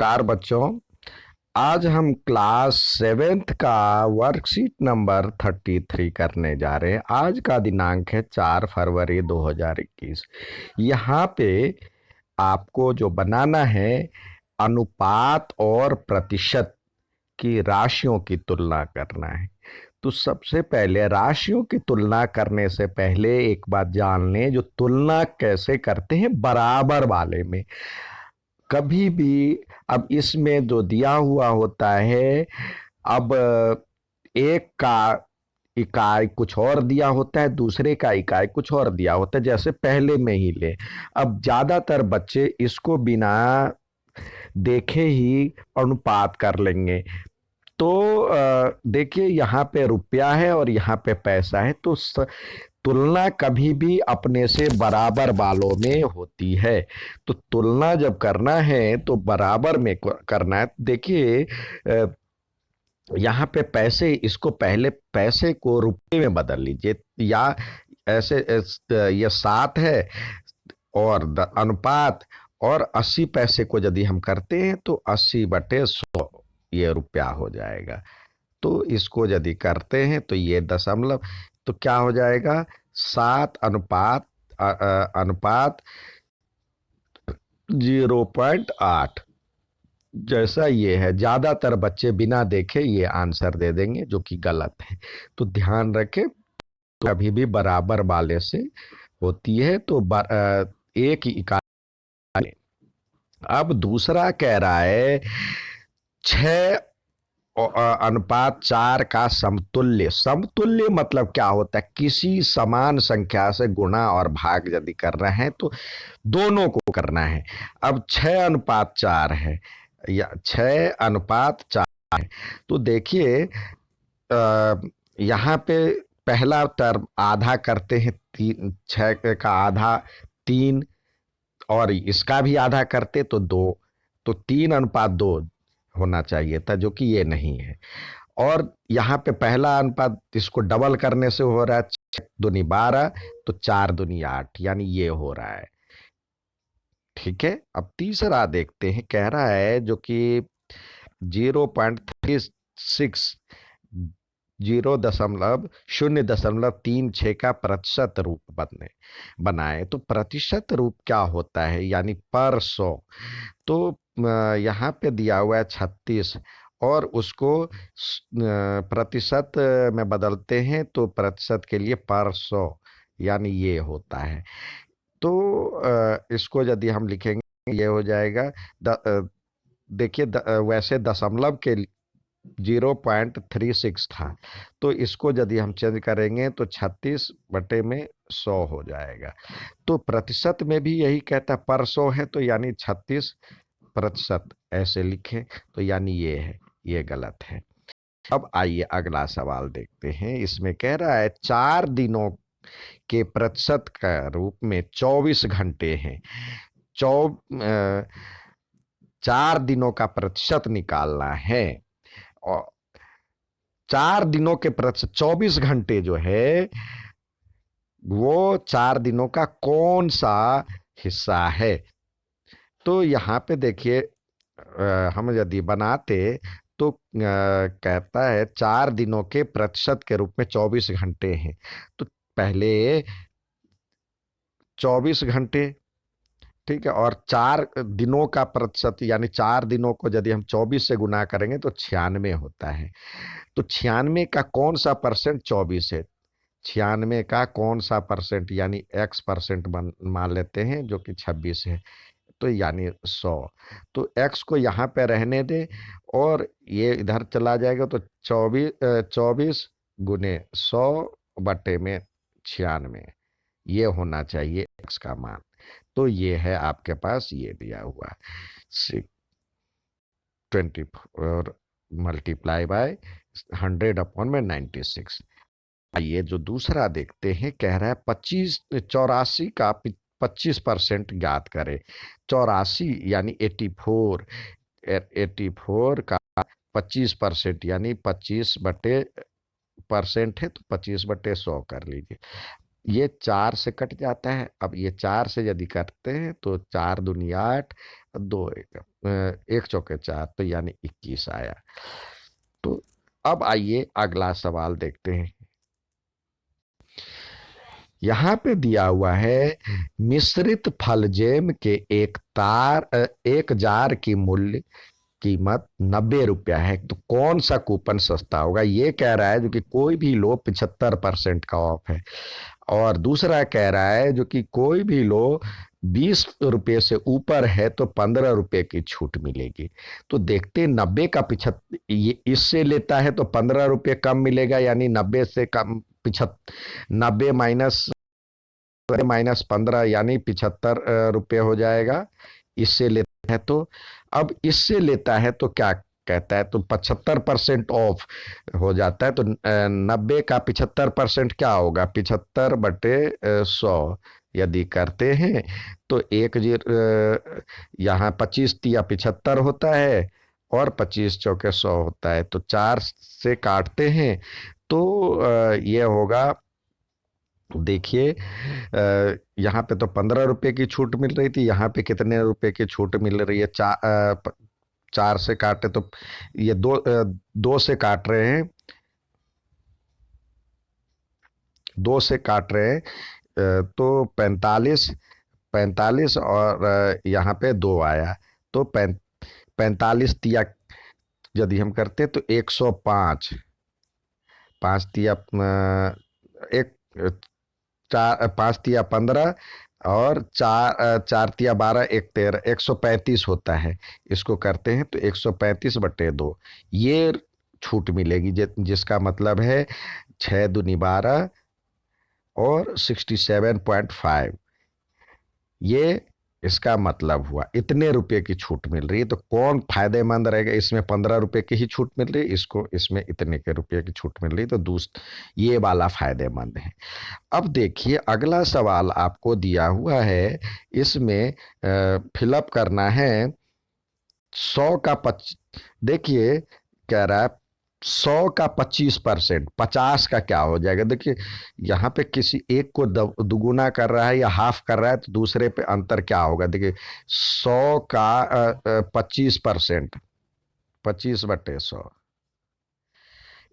नमस्कार बच्चों। आज हम क्लास सेवेंथ का वर्कशीट नंबर 33 करने जा रहे हैं। आज का दिनांक है 4 फरवरी 2021। यहाँ पे आपको जो बनाना है, अनुपात और प्रतिशत की राशियों की तुलना करना है। तो सबसे पहले राशियों की तुलना करने से पहले एक बात जान लें, जो तुलना कैसे करते हैं बराबर वाले में। कभी भी अब इसमें जो दिया हुआ होता है, अब एक का इकाई कुछ और दिया होता है, दूसरे का इकाई कुछ और दिया होता है। जैसे पहले में ही ले, अब ज्यादातर बच्चे इसको बिना देखे ही अनुपात कर लेंगे। तो देखिए, यहाँ पे रुपया है और यहाँ पे पैसा है, तो तुलना कभी भी अपने से बराबर वालों में होती है। तो तुलना जब करना है तो बराबर में करना है। देखिए, यहाँ पे पैसे, इसको पहले पैसे को रुपए में बदल लीजिए, या ऐसे ये 7 है और अनुपात और 80 पैसे को यदि हम करते हैं तो 80/100 ये रुपया हो जाएगा। तो इसको यदि करते हैं तो ये दशमलव, तो क्या हो जाएगा, 7 अनुपात 0.8। जैसा ये है, ज्यादातर बच्चे बिना देखे ये आंसर दे देंगे, जो कि गलत है। तो ध्यान रखें, तो कभी भी बराबर वाले से होती है। तो एक इकाई। अब दूसरा कह रहा है 6:4 का समतुल्य। समतुल्य मतलब क्या होता है, किसी समान संख्या से गुणा और भाग यदि कर रहे हैं तो दोनों को करना है। अब 6:4 है, या 6:4 है। तो देखिए, यहाँ पे पहला टर्म आधा करते हैं, 6 का आधा 3, और इसका भी आधा करते तो 2। तो 3:2 होना चाहिए था, जो कि ये नहीं है। और यहाँ पे पहला अनुपात, इसको डबल करने से हो रहा है 6 दूनी 12, तो 4 दूनी 8, यानी ये हो रहा है। ठीक है, अब तीसरा देखते हैं। कह रहा है जो कि 0.36, 0.036 का प्रतिशत रूप बनाए। तो प्रतिशत रूप क्या होता है, यानी पर 100। तो यहाँ पे दिया हुआ है 36, और उसको प्रतिशत में बदलते हैं तो प्रतिशत के लिए पर 100, यानी ये होता है। तो इसको यदि हम लिखेंगे, ये हो जाएगा देखिए, वैसे दशमलव के 0.36 था, तो इसको यदि हम चेंज करेंगे तो 36/100 हो जाएगा। तो प्रतिशत में भी यही कहता है, पर 100 है तो यानी 36% ऐसे लिखें, तो यानी ये है, ये गलत है। अब आइए अगला सवाल देखते हैं। इसमें कह रहा है 4 दिनों के प्रतिशत का रूप में 24 घंटे हैं। चौ 4 दिनों का प्रतिशत निकालना है, और 4 दिनों के प्रतिशत 24 घंटे जो है, वो 4 दिनों का कौन सा हिस्सा है। तो यहाँ पे देखिए, हम यदि बनाते तो कहता है 4 दिनों के प्रतिशत के रूप में 24 घंटे हैं। तो पहले 24 घंटे, ठीक है, और 4 दिनों का प्रतिशत, यानी 4 दिनों को यदि हम 24 से गुना करेंगे तो 96 होता है। तो 96 का कौन सा परसेंट 24 है, 96 का कौन सा परसेंट, यानी x% मान लेते हैं, जो कि 26 है, तो यानी 100। तो x को यहाँ पे रहने दें, और ये इधर चला जाएगा, तो 24 गुने 100/96 ये होना चाहिए x का मान। तो ये है आपके पास, ये दिया हुआ 24 मल्टीप्लाई बाय 100/96। आइए जो दूसरा देखते हैं। कह रहा है 84 का 25% ज्ञात करें। 84 यानी 84 का 25%, यानी 25 बटे परसेंट है, तो 25/100 कर लीजिए। ये 4 से कट जाता है। अब ये 4 से यदि करते हैं तो 4 दूनी 8, दो एक चौके 4, तो यानी 21 आया। तो अब आइए अगला सवाल देखते हैं। यहाँ पे दिया हुआ है मिश्रित फल जैम के एक जार की मूल्य कीमत 90 रुपया है, तो कौन सा कूपन सस्ता होगा? ये कह रहा है जो कि कोई भी लो 75% का ऑफ है, और दूसरा कह रहा है जो कि कोई भी लो 20 रुपये से ऊपर है तो 15 रुपये की छूट मिलेगी। तो देखते 90 का 75, ये इससे लेता है तो 15 रुपये कम मिलेगा, यानी 90 से कम 75, 90 माइनस 15 यानी 75 रुपये हो जाएगा। इससे लेता है तो, अब इससे लेता है तो क्या कहता है, तो 75% ऑफ हो जाता है। तो 90 का 75% क्या होगा, 75/100 यदि करते हैं तो एक यहाँ 25 × 75 होता है, और 25 × 4 = 100 होता है। तो 4 से काटते हैं तो ये होगा, देखिए यहाँ पे तो 15 रुपए की छूट मिल रही थी, यहाँ पे कितने रुपए की छूट मिल रही है? 4 से काटे तो ये 2 से काट रहे हैं, 2 से काट रहे हैं, तो 45, 45 और यहाँ पे 2 आया, तो 45 तिया यदि हम करते तो 105, 5 तिया एक, 5 तिया 15, और 4 4 तिया 12, एक 13, 135 होता है। इसको करते हैं तो 135/2 ये छूट मिलेगी, जिसका मतलब है 6 दूनी 12 और 67.5, ये इसका मतलब हुआ। इतने रुपए की छूट मिल रही है, तो कौन फायदेमंद रहेगा? इसमें 15 रुपए की ही छूट मिल रही है, इसको इसमें इतने के रुपए की छूट मिल रही है, तो ये वाला फायदेमंद है। अब देखिए अगला सवाल आपको दिया हुआ है, इसमें फिलअप करना है 100 का देखिए कह रहा है 100 का 25%, 50 का क्या हो जाएगा? देखिए यहाँ पे किसी एक को दुगुना कर रहा है या हाफ कर रहा है, तो दूसरे पे अंतर क्या होगा? देखिए 100 का 25%, 25/100,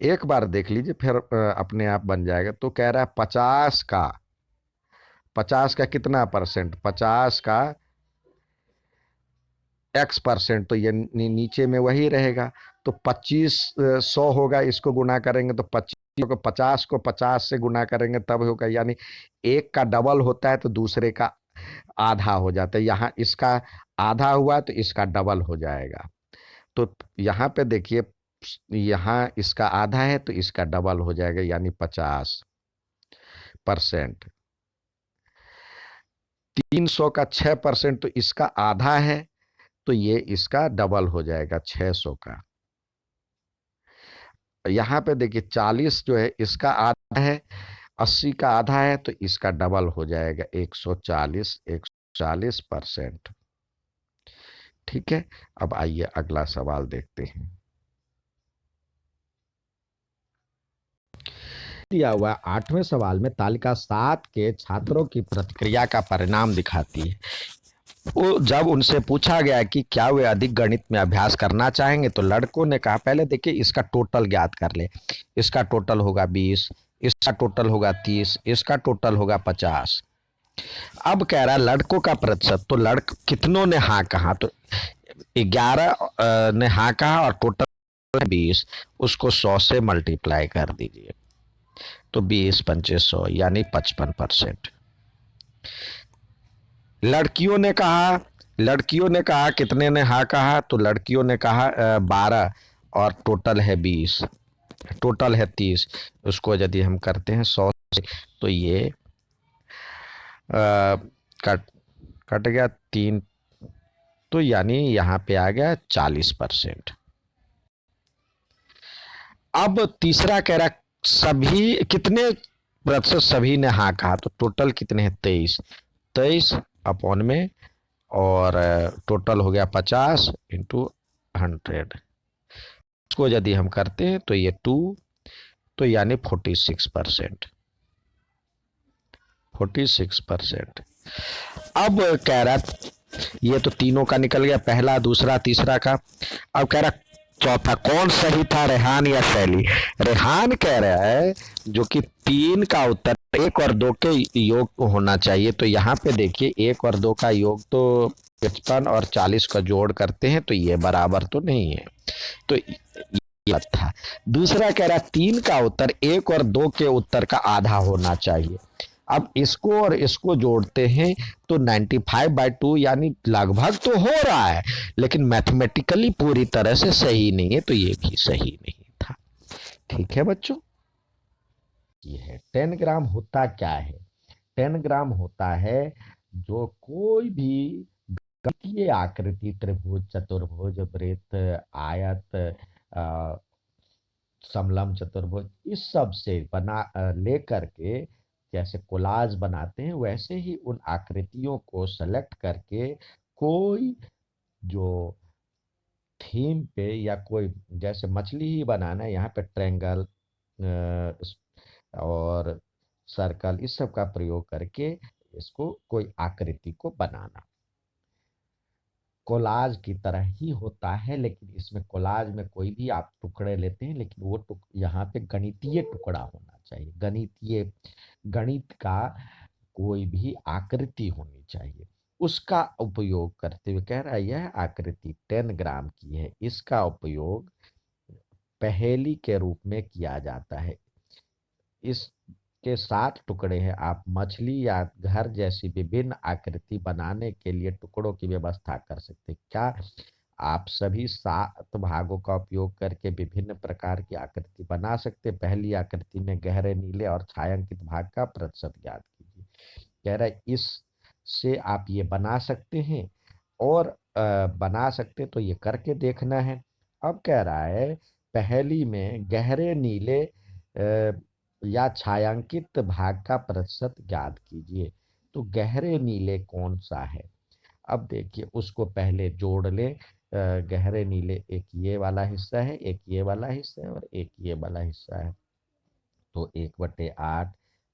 एक बार देख लीजिए फिर अपने आप बन जाएगा। तो कह रहा है 50 का कितना परसेंट, 50 का x%, तो ये नीचे में वही रहेगा। तो 25 100 होगा, इसको गुना करेंगे तो 25 को 50 से गुना करेंगे तब होगा, यानी एक का डबल होता है तो दूसरे का आधा हो जाता है। यहाँ इसका आधा हुआ तो इसका डबल हो जाएगा। तो यहाँ पे देखिए, यहाँ इसका आधा है तो इसका डबल हो जाएगा, यानी 50%। 300 का 6%, तो इसका आधा है, तो ये इसका डबल हो जाएगा 600 का। यहाँ पे देखिए 40 जो है इसका आधा है, 80 का आधा है, तो इसका डबल हो जाएगा 140, 140%। ठीक है, अब आइए अगला सवाल देखते हैं। दिया हुआ 8वें सवाल में तालिका 7 के छात्रों की प्रतिक्रिया का परिणाम दिखाती है। वो जब उनसे पूछा गया कि क्या वे अधिक गणित में अभ्यास करना चाहेंगे, तो लड़कों ने कहा, पहले देखिए इसका टोटल ज्ञात कर ले। इसका टोटल होगा 20, इसका टोटल होगा 30, इसका टोटल होगा 50। अब कह रहा है लड़कों का प्रतिशत, तो कितनों ने हाँ कहा? तो 11 ने हाँ कहा और टोटल 20, उसको 100 से मल्टीप्लाई कर दीजिए, तो 20×5 = 100 यानी 55%। लड़कियों ने कहा कितने ने हाँ कहा? तो लड़कियों ने कहा 12, और टोटल है 20, टोटल है 30, उसको यदि हम करते हैं 100 से, तो ये कट कट गया 3, तो यानी यहाँ पे आ गया 40%। अब तीसरा कह रहा सभी कितने प्रतिशत सभी ने हाँ कहा? तो टोटल कितने हैं? 23, 23 में, और टोटल हो गया 50 × 100। इसको यदि हम करते हैं तो ये 2, तो यानी 46%। 46%। अब कह रहा, ये तो तीनों का निकल गया, पहला दूसरा तीसरा का। अब कह रहा चौथा कौन सही था, रेहान या शैली। रेहान कह रहा है जो कि 3 का उत्तर 1 और 2 के योग होना चाहिए। तो यहाँ पे देखिए 1 और 2 का योग तो 55 और 40 का जोड़ करते हैं तो ये बराबर तो नहीं है, तो ये था। दूसरा कह रहा 3 का उत्तर 1 और 2 के उत्तर का आधा होना चाहिए। अब इसको और इसको जोड़ते हैं तो 95/2 यानी लगभग तो हो रहा है, लेकिन मैथमेटिकली पूरी तरह से सही नहीं है, तो ये भी सही नहीं था। ठीक है बच्चों, ये है 10 ग्राम होता क्या है। 10 ग्राम होता है जो कोई भी गणितीय आकृति, त्रिभुज, चतुर्भुज, वृत्त, आयत, समलम, चतुर्भुज, इस सब से बना लेकर के जैसे कोलाज बनाते हैं, वैसे ही उन आकृतियों को सेलेक्ट करके कोई जो थीम पे या कोई जैसे मछली ही बनाना है, यहाँ पे ट्रायंगल और सर्कल इस सब का प्रयोग करके इसको कोई आकृति को बनाना कोलाज की तरह ही होता है। लेकिन इसमें कोलाज में कोई भी आप टुकड़े लेते हैं, लेकिन वो यहाँ पे गणितीय टुकड़ा होना चाहिए, गणितीय, गणित का कोई भी आकृति होनी चाहिए, उसका उपयोग करते हुए कह रहा है यह आकृति 10 ग्राम की है, इसका उपयोग पहेली के रूप में किया जाता है। इसके 7 टुकड़े हैं, आप मछली या घर जैसी विभिन्न आकृति बनाने के लिए टुकड़ों की व्यवस्था कर सकते हैं। क्या आप सभी 7 भागों का उपयोग करके विभिन्न प्रकार की आकृति बना सकते हैं। पहली आकृति में गहरे नीले और छायांकित भाग का प्रतिशत ज्ञात कीजिए। कह रहा है इससे आप ये बना सकते हैं और बना सकते तो ये करके देखना है। अब कह रहा है पहेली में गहरे नीले या छायांकित भाग का प्रतिशत ज्ञात कीजिए। तो गहरे नीले कौन सा है। अब देखिए उसको पहले जोड़ ले। गहरे नीले एक ये वाला हिस्सा है, एक ये वाला हिस्सा है और एक ये वाला हिस्सा है। तो 1/8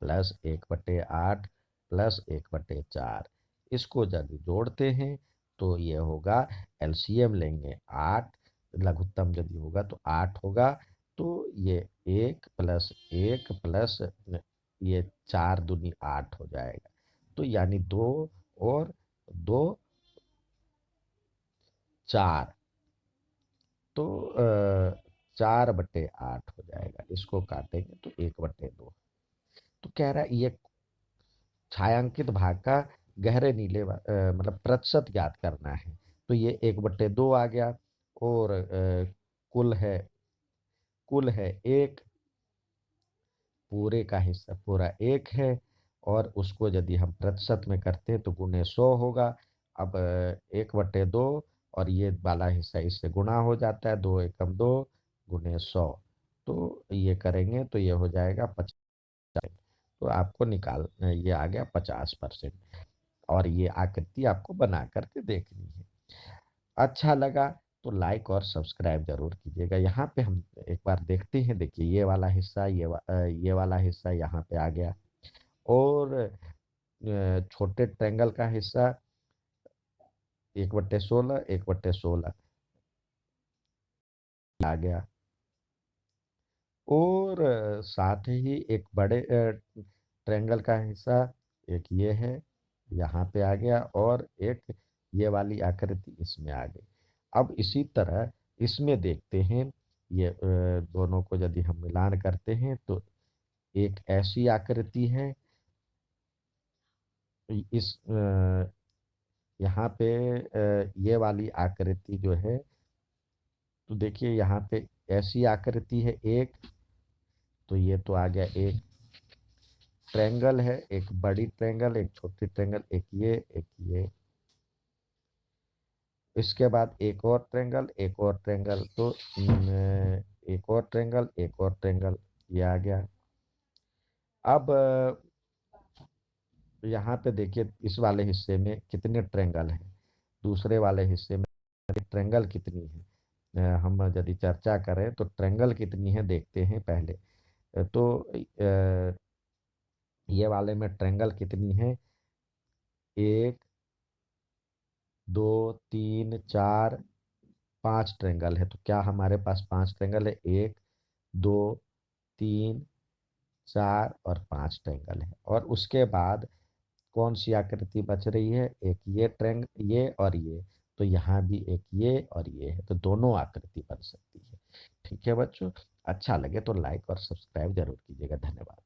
प्लस 1/8 प्लस 1/4, इसको यदि जोड़ते हैं तो ये होगा, एलसीएम लेंगे 8, लघुत्तम यदि होगा तो 8 होगा। तो ये 1 प्लस 1 प्लस ये 4 दूनी 8 हो जाएगा। तो यानी 2 और 2 4, तो 4/8 हो जाएगा। इसको काटेंगे तो 1/2। तो कह रहा है ये छायांकित भाग का गहरे नीले मतलब प्रतिशत ज्ञात करना है। तो ये 1/2 आ गया और कुल है, कुल है 1, पूरे का हिस्सा पूरा 1 है और उसको यदि हम प्रतिशत में करते हैं तो गुणे 100 होगा। अब 1/2 और ये वाला हिस्सा इससे गुणा हो जाता है, 2 एकम 2 गुणे 100, तो ये करेंगे तो ये हो जाएगा 50। तो आपको निकाल ये आ गया 50%। और ये आकृति आपको बना करके देखनी है। अच्छा लगा तो लाइक और सब्सक्राइब जरूर कीजिएगा। यहाँ पे हम एक बार देखते हैं, देखिए ये वाला हिस्सा ये वाला हिस्सा यहाँ पे आ गया और छोटे ट्रायंगल का हिस्सा 1/16 1/16 आ गया और साथ ही एक बड़े ट्रायंगल का हिस्सा एक ये है, यहाँ पे आ गया और एक ये वाली आकृति इसमें आ गई। अब इसी तरह इसमें देखते हैं, ये दोनों को यदि हम मिलान करते हैं तो एक ऐसी आकृति है। इस यहाँ पे ये वाली आकृति जो है, तो देखिए यहाँ पे ऐसी आकृति है एक, तो ये तो आ गया एक ट्रायंगल है, एक बड़ी ट्रायंगल, एक छोटी ट्रायंगल, एक ये, इसके बाद एक और ट्रायंगल, एक और ट्रायंगल, तो एक और ट्रायंगल, एक और ट्रायंगल, ये आ गया। अब यहाँ पे देखिए इस वाले हिस्से में कितने ट्रायंगल हैं, दूसरे वाले हिस्से में ट्रायंगल कितनी है। हम यदि चर्चा करें तो ट्रायंगल कितनी है देखते हैं पहले। तो ये वाले में ट्रेंगल कितनी है, एक, दो, तीन, चार, पांच ट्रेंगल है। तो क्या हमारे पास पांच ट्रेंगल है, एक, दो, तीन, चार और पांच ट्रेंगल है। और उसके बाद कौन सी आकृति बच रही है, एक ये ट्रेंग, ये और ये। तो यहाँ भी एक ये और ये है, तो दोनों आकृति बन सकती है। ठीक है बच्चों, अच्छा लगे तो लाइक और सब्सक्राइब जरूर कीजिएगा। धन्यवाद।